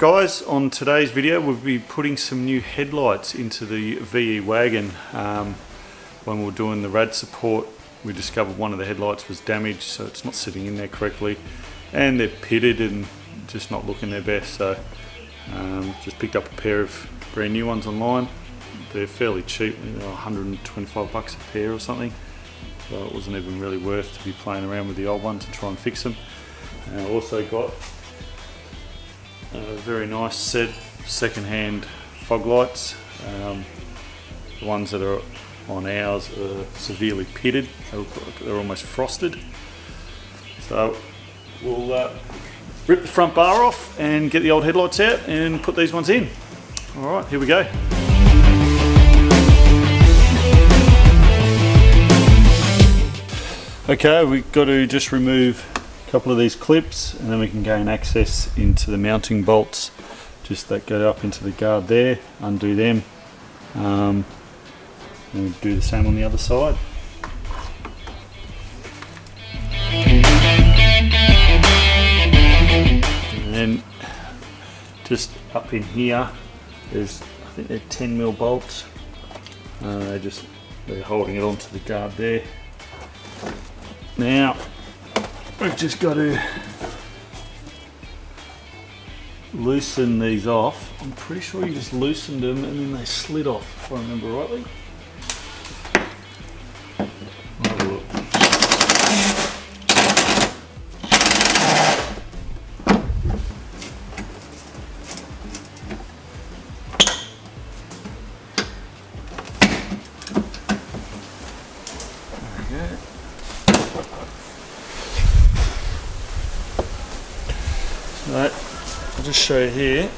Alright guys, on today's video we'll be putting some new headlights into the VE wagon. When we were doing the rad support we discovered one of the headlights was damaged, so it's not sitting in there correctly and they're pitted and just not looking their best. So just picked up a pair of brand new ones online. They're fairly cheap, they're 125 bucks a pair or something, so it wasn't even really worth to be playing around with the old ones and try and fix them. I also got a very nice set second-hand fog lights. The ones that are on ours are severely pitted, they're almost frosted. So we'll rip the front bar off and get the old headlights out and put these ones in. Alright, here we go. Okay, we've got to just remove couple of these clips and then we can gain access into the mounting bolts just that go up into the guard there, undo them, and we'll do the same on the other side. And then just up in here there's, I think they're 10mm bolts, they're holding it onto the guard there. Now we've just got to loosen these off. I'm pretty sure you just loosened them and then they slid off, if I remember rightly. Have a look. There we go. Right, I'll just show you here.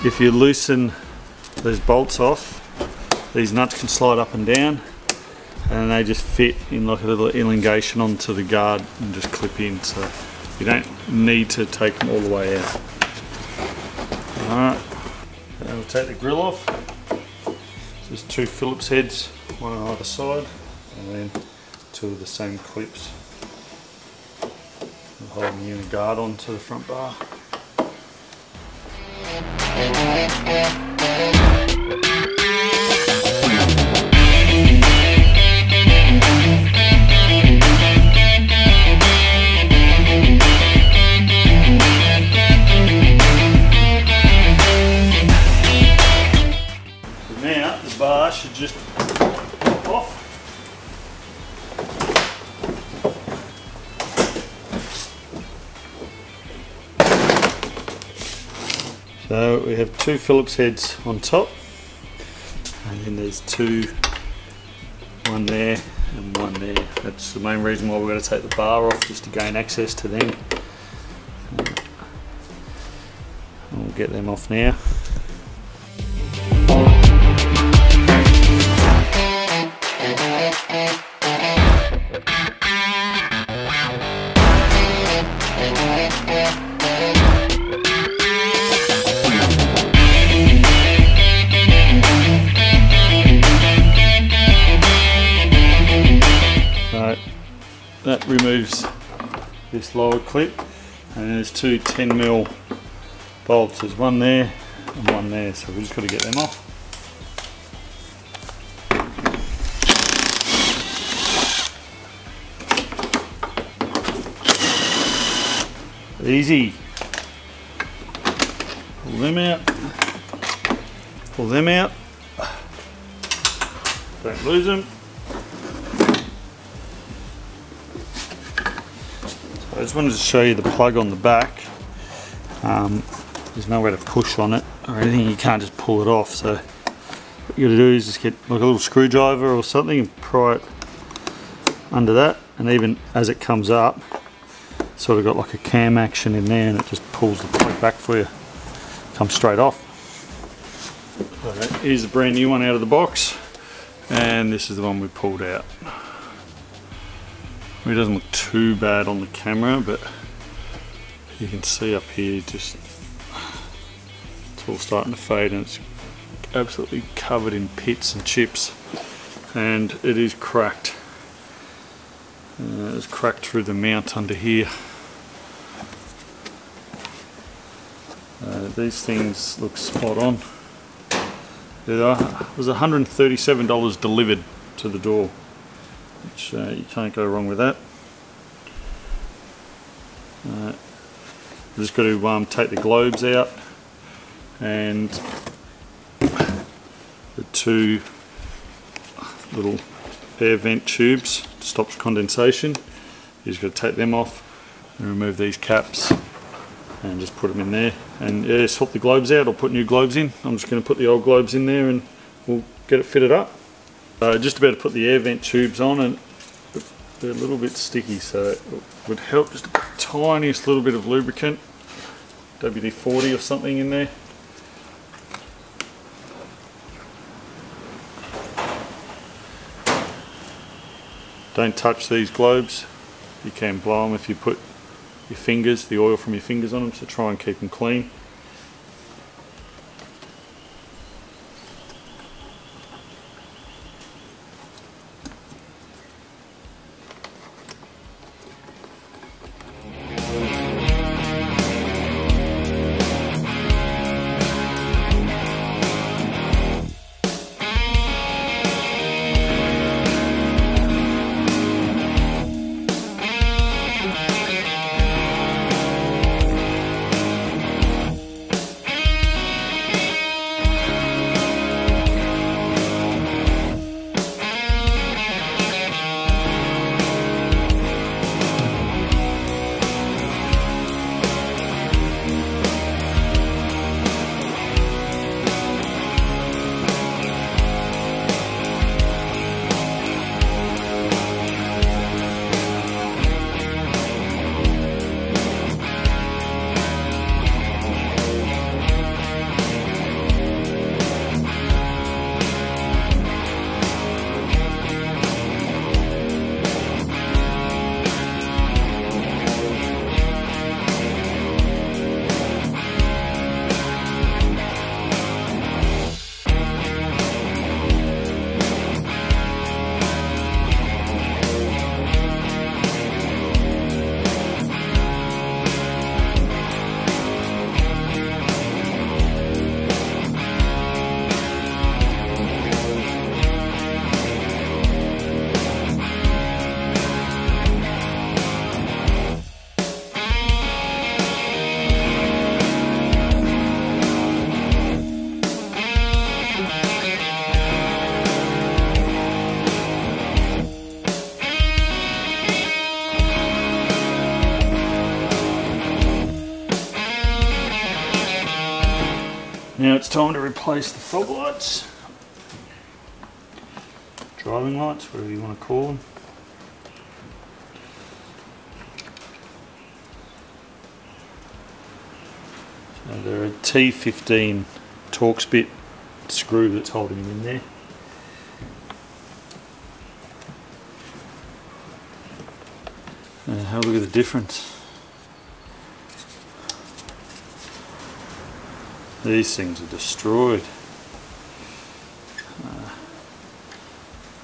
If you loosen those bolts off, these nuts can slide up and down and they just fit in like a little elongation onto the guard and just clip in, so you don't need to take them all the way out. Alright, now we'll take the grill off. Just two Phillips heads, one on either side, and then two of the same clips. Holding the unit guard onto the front bar. So now the bar should just pop off. So we have two Phillips heads on top, and then there's one there and one there. That's the main reason why we're going to take the bar off, just to gain access to them. And we'll get them off now. That removes this lower clip, and there's two 10mm bolts. There's one there and one there, so we've just got to get them off. Easy. Pull them out. Pull them out. Don't lose them. I just wanted to show you the plug on the back. There's nowhere to push on it or anything, you can't just pull it off, so what you got to do is just get like a little screwdriver or something and pry it under that, and even as it comes up it's sort of got like a cam action in there and it just pulls the plug back for you. Comes straight off. So here's a brand new one out of the box, and this is the one we pulled out. It doesn't look too bad on the camera, but you can see up here just it's all starting to fade and it's absolutely covered in pits and chips, and it is cracked. It's cracked through the mount under here. These things look spot on. It was $137 delivered to the door, which you can't go wrong with that. I've just got to take the globes out, and the two little air vent tubes stops condensation. You just got to take them off and remove these caps and just put them in there, and yeah, swap the globes out or put new globes in. I'm just going to put the old globes in there and we'll get it fitted up. Just about to put the air vent tubes on, and they're a little bit sticky, so it would help just a tiniest little bit of lubricant, WD-40 or something in there. Don't touch these globes. You can blow them if you put your fingers, the oil from your fingers on them, so try and keep them clean. Now it's time to replace the fog lights, driving lights, whatever you want to call them. So they're a T15 Torx bit screw that's holding them in there. Have a look at the difference. These things are destroyed.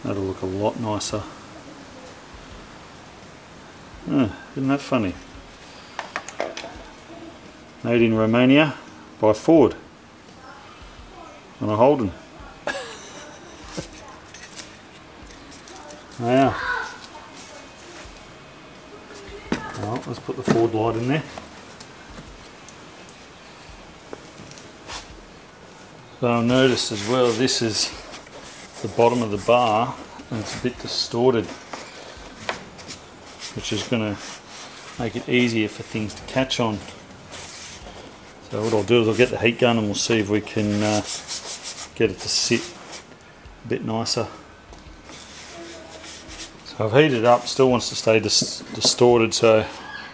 That'll look a lot nicer. Isn't that funny? Made in Romania by Ford on a Holden. Now, well, let's put the Ford light in there. So I'll notice as well, this is the bottom of the bar and it's a bit distorted, which is going to make it easier for things to catch on. So what I'll do is I'll get the heat gun and we'll see if we can get it to sit a bit nicer. So I've heated it up, still wants to stay distorted, so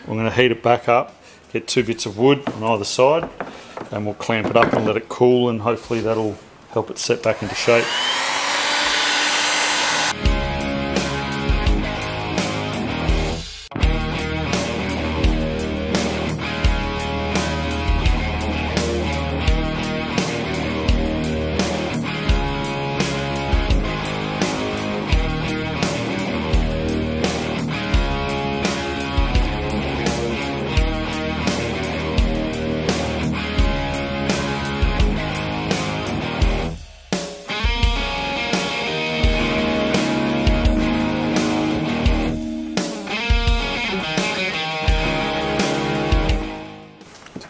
I'm going to heat it back up, get 2 bits of wood on either side, and we'll clamp it up and let it cool, and hopefully that'll help it set back into shape.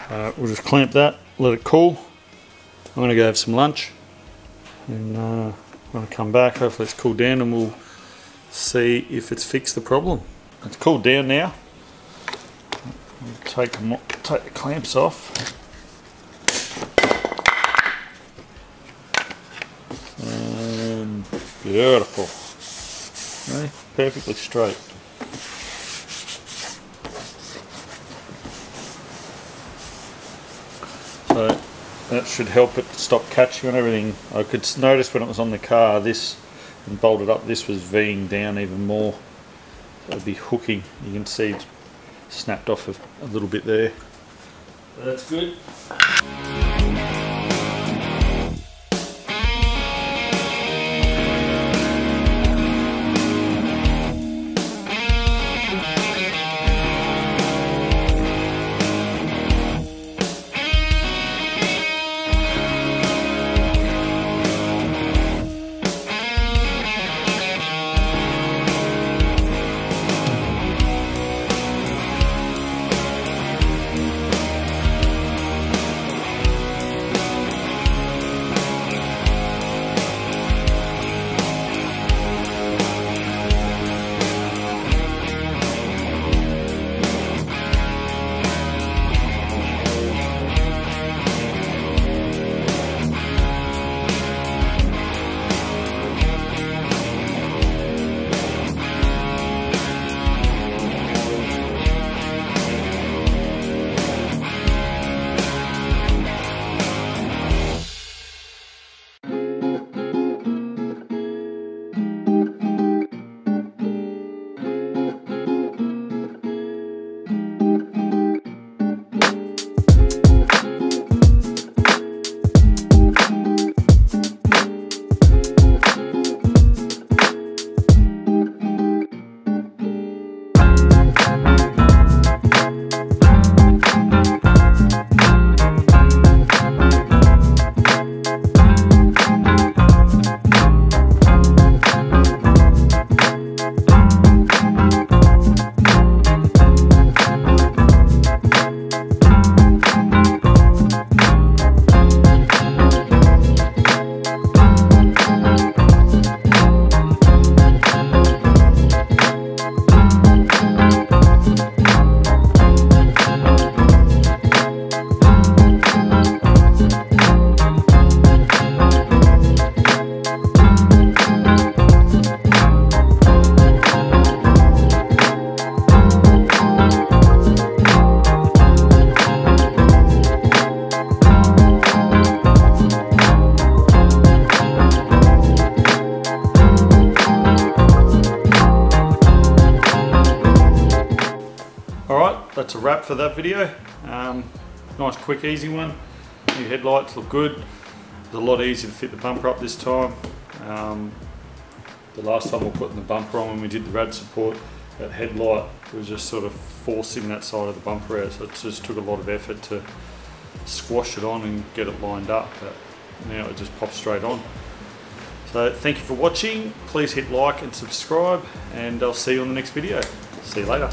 We'll just clamp that, let it cool. I'm going to go have some lunch, and when I come back, hopefully it's cooled down, and we'll see if it's fixed the problem. It's cooled down now. We'll take the clamps off. And beautiful. Okay, perfectly straight. So that should help it stop catching on everything. I could notice when it was on the car, this and bolted up, this was V'ing down even more. So it'd be hooking. You can see it's snapped off a little bit there. So that's good. That's a wrap for that video. Nice quick easy one. New headlights look good. It's a lot easier to fit the bumper up this time. The last time we put the bumper on when we did the rad support, that headlight was just sort of forcing that side of the bumper out, so it just took a lot of effort to squash it on and get it lined up, but now it just pops straight on. So thank you for watching. Please hit like and subscribe, and I'll see you on the next video. See you later.